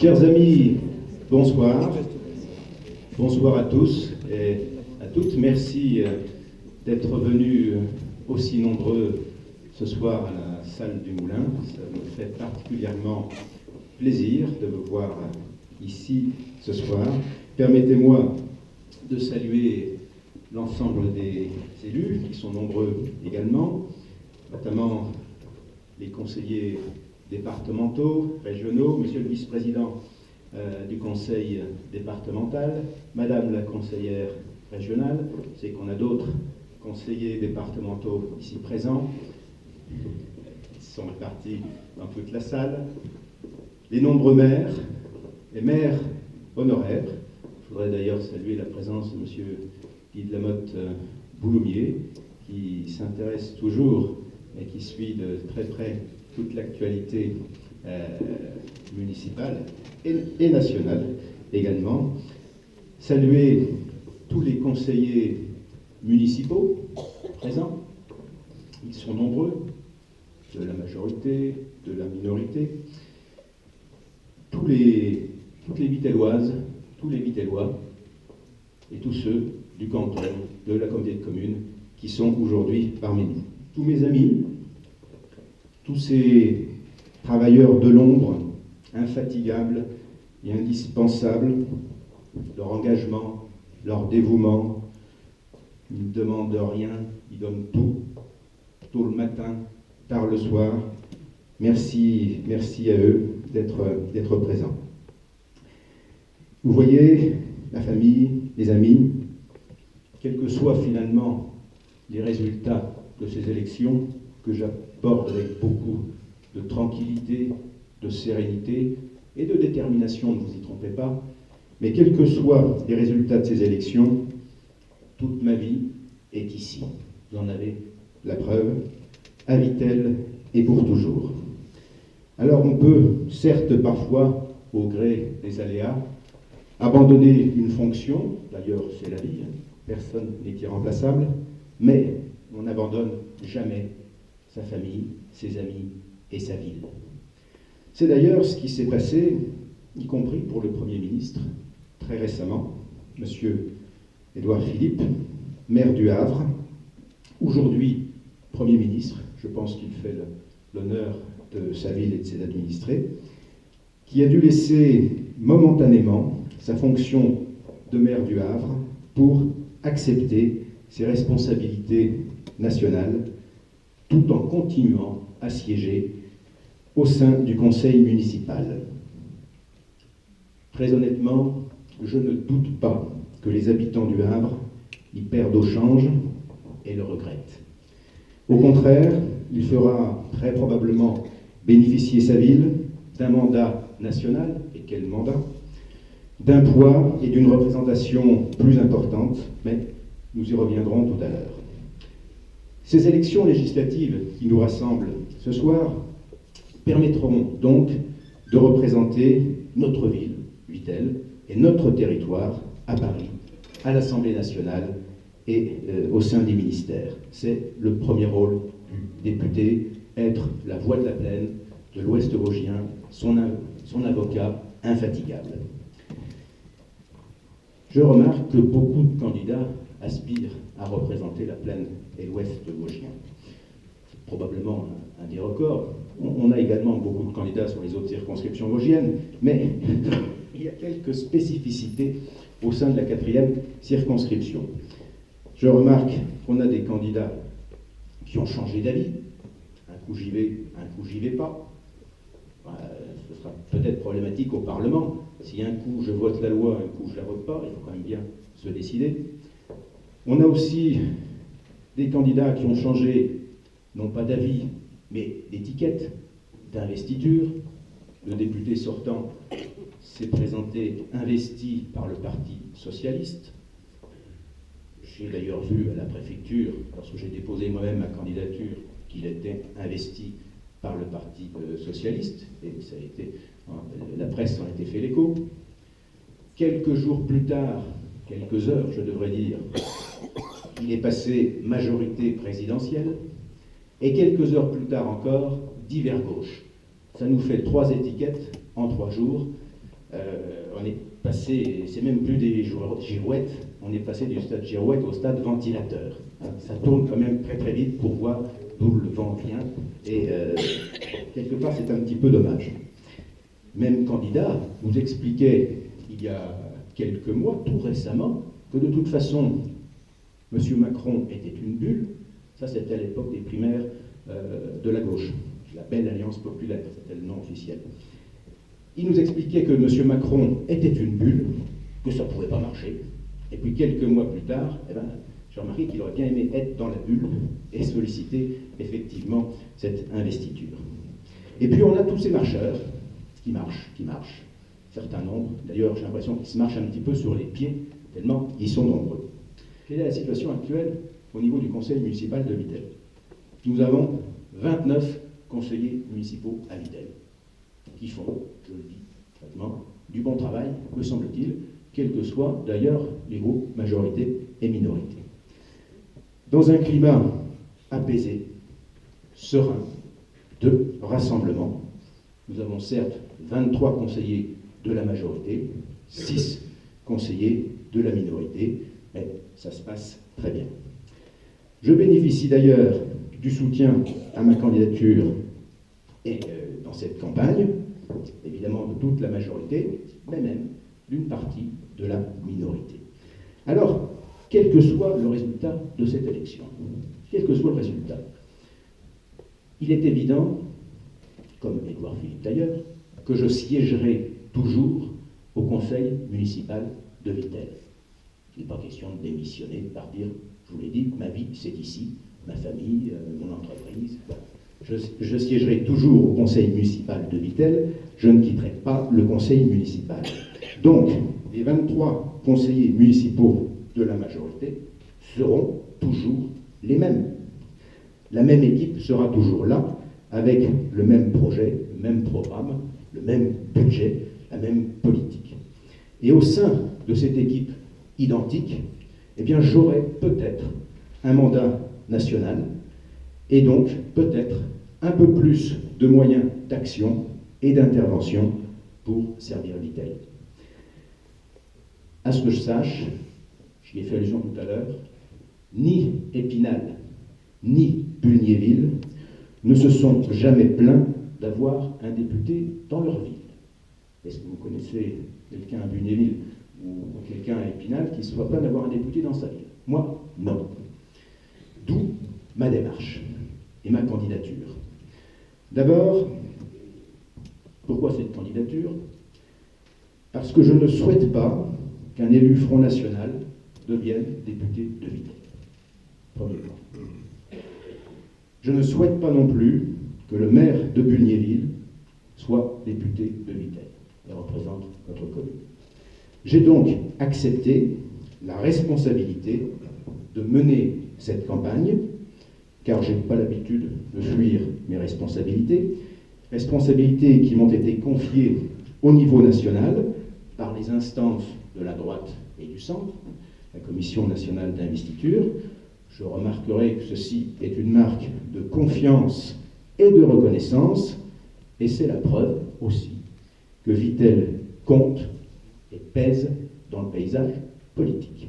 Chers amis, bonsoir. Bonsoir à tous et à toutes. Merci d'être venus aussi nombreux ce soir à la salle du Moulin. Ça me fait particulièrement plaisir de vous voir ici ce soir. Permettez-moi de saluer l'ensemble des élus, qui sont nombreux également, notamment les conseillers départementaux, régionaux, monsieur le vice-président du conseil départemental, madame la conseillère régionale, c'est qu'on a d'autres conseillers départementaux ici présents, qui sont répartis dans toute la salle, les nombreux maires, les maires honoraires. Je voudrais d'ailleurs saluer la présence de monsieur Guy de Lamotte Bouloumier, qui s'intéresse toujours et qui suit de très près toute l'actualité municipale et nationale également. Saluer tous les conseillers municipaux présents, ils sont nombreux, de la majorité, de la minorité, toutes les Vitelloises, tous les Vitellois et tous ceux du canton, de la communauté de communes qui sont aujourd'hui parmi nous. Tous mes amis, tous ces travailleurs de l'ombre, infatigables et indispensables, leur engagement, leur dévouement, ils ne demandent rien, ils donnent tout, tôt le matin, tard le soir. Merci à eux d'être présents. Vous voyez, la famille, les amis, quels que soient finalement les résultats de ces élections, que j'aborde avec beaucoup de tranquillité, de sérénité et de détermination, ne vous y trompez pas, mais quels que soient les résultats de ces élections, toute ma vie est ici. Vous en avez la preuve, à Vittel et pour toujours. Alors on peut, certes parfois, au gré des aléas, abandonner une fonction, d'ailleurs c'est la vie, personne n'est irremplaçable, mais on n'abandonne jamais sa famille, ses amis et sa ville. C'est d'ailleurs ce qui s'est passé, y compris pour le Premier ministre, très récemment, M. Édouard Philippe, maire du Havre, aujourd'hui Premier ministre, je pense qu'il fait l'honneur de sa ville et de ses administrés, qui a dû laisser momentanément sa fonction de maire du Havre pour accepter ses responsabilités nationales, tout en continuant à siéger au sein du conseil municipal. Très honnêtement, je ne doute pas que les habitants du Havre y perdent au change et le regrettent. Au contraire, il fera très probablement bénéficier sa ville d'un mandat national, et quel mandat, d'un poids et d'une représentation plus importante, mais nous y reviendrons tout à l'heure. Ces élections législatives qui nous rassemblent ce soir permettront donc de représenter notre ville, Vittel, et notre territoire à Paris, à l'Assemblée nationale et au sein des ministères. C'est le premier rôle du député, être la voix de la plaine, de l'Ouest vosgien, son avocat infatigable. Je remarque que beaucoup de candidats aspirent à représenter la plaine et l'Ouest vosgien. C'est probablement un des records. On a également beaucoup de candidats sur les autres circonscriptions vosgiennes, mais il y a quelques spécificités au sein de la 4e circonscription. Je remarque qu'on a des candidats qui ont changé d'avis. Un coup j'y vais, un coup j'y vais pas. Ce sera peut-être problématique au Parlement. Si un coup je vote la loi, un coup je la vote pas, il faut quand même bien se décider. On a aussi des candidats qui ont changé, non pas d'avis, mais d'étiquette, d'investiture. Le député sortant s'est présenté investi par le Parti socialiste. J'ai d'ailleurs vu à la préfecture, lorsque j'ai déposé moi-même ma candidature, qu'il était investi par le Parti socialiste, et ça a été, la presse en a été fait l'écho. Quelques jours plus tard, quelques heures je devrais dire, il est passé majorité présidentielle, et quelques heures plus tard encore, divers gauche. Ça nous fait 3 étiquettes en 3 jours. On est passé, c'est même plus des girouettes, on est passé du stade girouette au stade ventilateur. Ça tourne quand même très très vite pour voir d'où le vent vient, et quelque part c'est un petit peu dommage. Même candidat nous expliquait il y a quelques mois, tout récemment, que de toute façon, M. Macron était une bulle. Ça c'était à l'époque des primaires de la gauche, la belle Alliance populaire, c'était le nom officiel. Il nous expliquait que M. Macron était une bulle, que ça ne pouvait pas marcher. Et puis quelques mois plus tard, j'ai remarqué qu'il aurait bien aimé être dans la bulle et solliciter effectivement cette investiture. Et puis on a tous ces marcheurs qui marchent, certains nombres. D'ailleurs, j'ai l'impression qu'ils se marchent un petit peu sur les pieds, tellement ils sont nombreux. Quelle est la situation actuelle au niveau du conseil municipal de Vitel? Nous avons 29 conseillers municipaux à Vitel, qui font, je le dis, vraiment, du bon travail, me semble-t-il, quels que soient d'ailleurs les groupes majorités et minorités. Dans un climat apaisé, serein, de rassemblement, nous avons certes 23 conseillers de la majorité, 6 conseillers de la minorité, mais ça se passe très bien. Je bénéficie d'ailleurs du soutien à ma candidature et dans cette campagne, évidemment de toute la majorité, mais même d'une partie de la minorité. Alors, quel que soit le résultat de cette élection, quel que soit le résultat, il est évident, comme Édouard Philippe d'ailleurs, que je siégerai toujours au conseil municipal de Vitel. Il n'est pas question de démissionner, de partir. Je vous l'ai dit, ma vie c'est ici, ma famille, mon entreprise. Voilà. Je siégerai toujours au conseil municipal de Vitel, je ne quitterai pas le conseil municipal. Donc, les 23 conseillers municipaux de la majorité seront toujours les mêmes. La même équipe sera toujours là, avec le même projet, le même programme, le même budget, la même politique. Et au sein de cette équipe identique, eh bien, j'aurai peut-être un mandat national, et donc peut-être un peu plus de moyens d'action et d'intervention pour servir Vitel. À ce que je sache, j'y ai fait allusion tout à l'heure, ni Épinal, ni Bulgnéville ne se sont jamais plaints d'avoir un député dans leur ville. Est-ce que vous connaissez quelqu'un à Bulgnéville ou quelqu'un à Épinal qui ne se soit plaint d'avoir un député dans sa ville? Moi, non. D'où ma démarche et ma candidature. D'abord, pourquoi cette candidature? Parce que je ne souhaite pas qu'un élu Front National devienne député de Vitel. Premier point. Je ne souhaite pas non plus que le maire de Bulgnéville soit député de Vitel et représente notre commune. J'ai donc accepté la responsabilité de mener cette campagne, car je n'ai pas l'habitude de fuir mes responsabilités qui m'ont été confiées au niveau national par les instances de la droite et du centre, la Commission nationale d'investiture. Je remarquerai que ceci est une marque de confiance et de reconnaissance, et c'est la preuve aussi que Vitel compte et pèse dans le paysage politique.